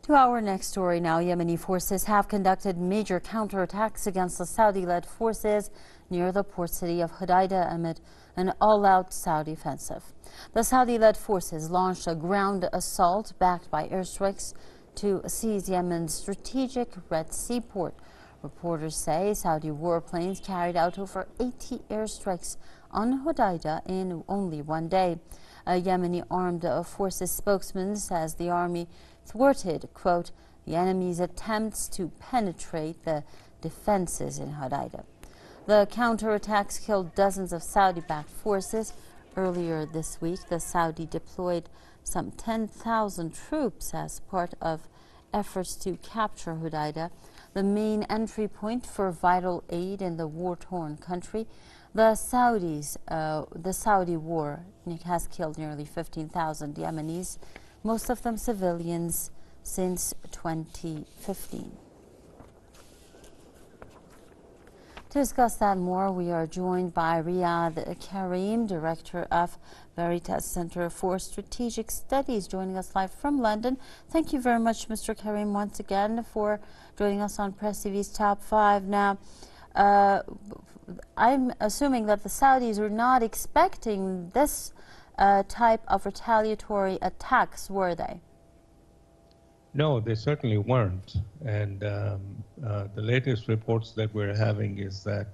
To our next story now, Yemeni forces have conducted major counterattacks against the Saudi-led forces near the port city of Hudaydah amid an all-out Saudi offensive. The Saudi-led forces launched a ground assault backed by airstrikes to seize Yemen's strategic Red Sea port. Reporters say Saudi warplanes carried out over 80 airstrikes on Hudaydah in only one day. A Yemeni armed forces spokesman says the army thwarted, quote, the enemy's attempts to penetrate the defenses in Hudaydah. The counterattacks killed dozens of Saudi-backed forces. Earlier this week, the Saudi deployed some 10,000 troops as part of efforts to capture Hudaydah, the main entry point for vital aid in the war-torn country. The Saudi war has killed nearly 15,000 Yemenis, most of them civilians, since 2015. To discuss that more, we are joined by Riyadh Karim, Director of Veritas Center for Strategic Studies, joining us live from London. Thank you very much, Mr. Karim, once again for joining us on Press TV's Top 5. Now, I'm assuming that the Saudis are not expecting this type of retaliatory attacks, were they? No, they certainly weren't. And the latest reports that we're having is that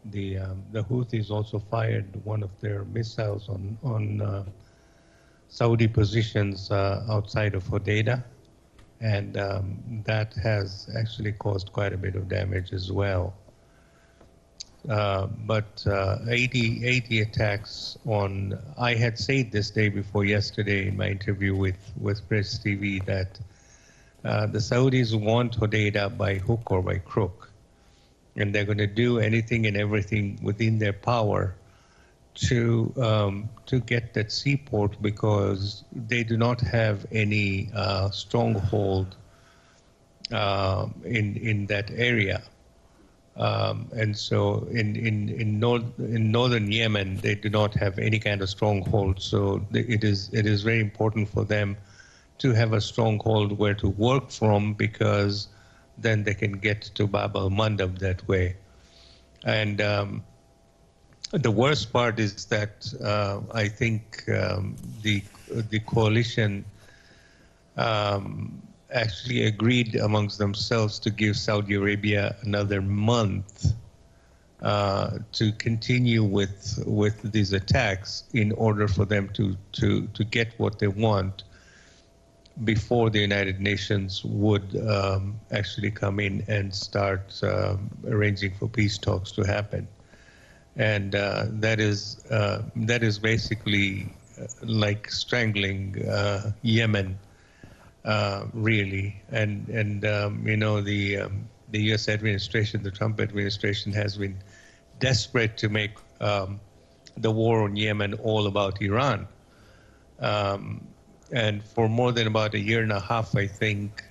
the Houthis also fired one of their missiles on Saudi positions outside of Hudaydah, and that has actually caused quite a bit of damage as well. But 80 attacks on, I had said this day before yesterday in my interview with Press TV that the Saudis want Hudaydah by hook or by crook. And they're going to do anything and everything within their power to get that seaport, because they do not have any stronghold in that area. And so in northern Yemen, they do not have any kind of stronghold. So it is very important for them to have a stronghold where to work from, because then they can get to Bab al-Mandab that way. And the worst part is that I think the coalition actually agreed amongst themselves to give Saudi Arabia another month to continue with these attacks in order for them to get what they want before the United Nations would actually come in and start arranging for peace talks to happen. And that is basically like strangling Yemen. Really, and you know, the U.S. administration, the Trump administration, has been desperate to make the war on Yemen all about Iran, and for more than about a year and a half, I think,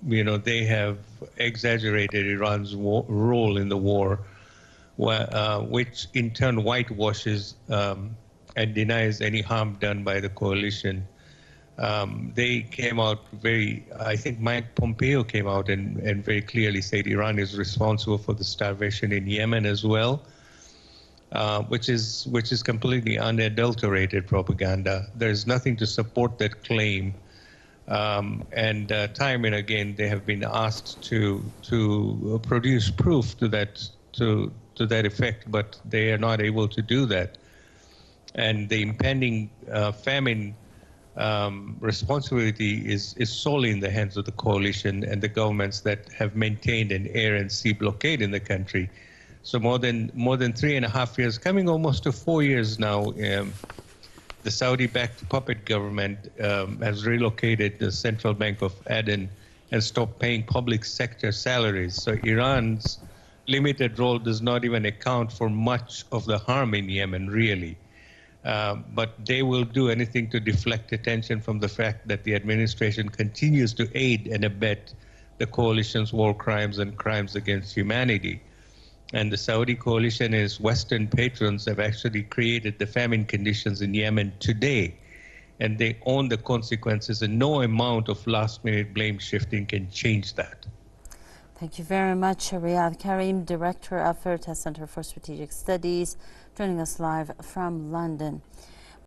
you know, they have exaggerated Iran's role in the war, which in turn whitewashes and denies any harm done by the coalition. They came out I think Mike Pompeo came out and very clearly said Iran is responsible for the starvation in Yemen as well, which is completely unadulterated propaganda. There's nothing to support that claim, and time and again they have been asked to produce proof to that effect, but they are not able to do that. And the impending famine responsibility is solely in the hands of the coalition and the governments that have maintained an air and sea blockade in the country. So more than 3.5 years, coming almost to 4 years now, the Saudi-backed puppet government has relocated the central bank of Aden and stopped paying public sector salaries. So Iran's limited role does not even account for much of the harm in Yemen, really. But they will do anything to deflect attention from the fact that the administration continues to aid and abet the coalition's war crimes and crimes against humanity. And the Saudi coalition and its Western patrons have actually created the famine conditions in Yemen today. and they own the consequences, and no amount of last-minute blame shifting can change that. Thank you very much, Riyadh Karim, Director of Thwarted Center for Strategic Studies, joining us live from London.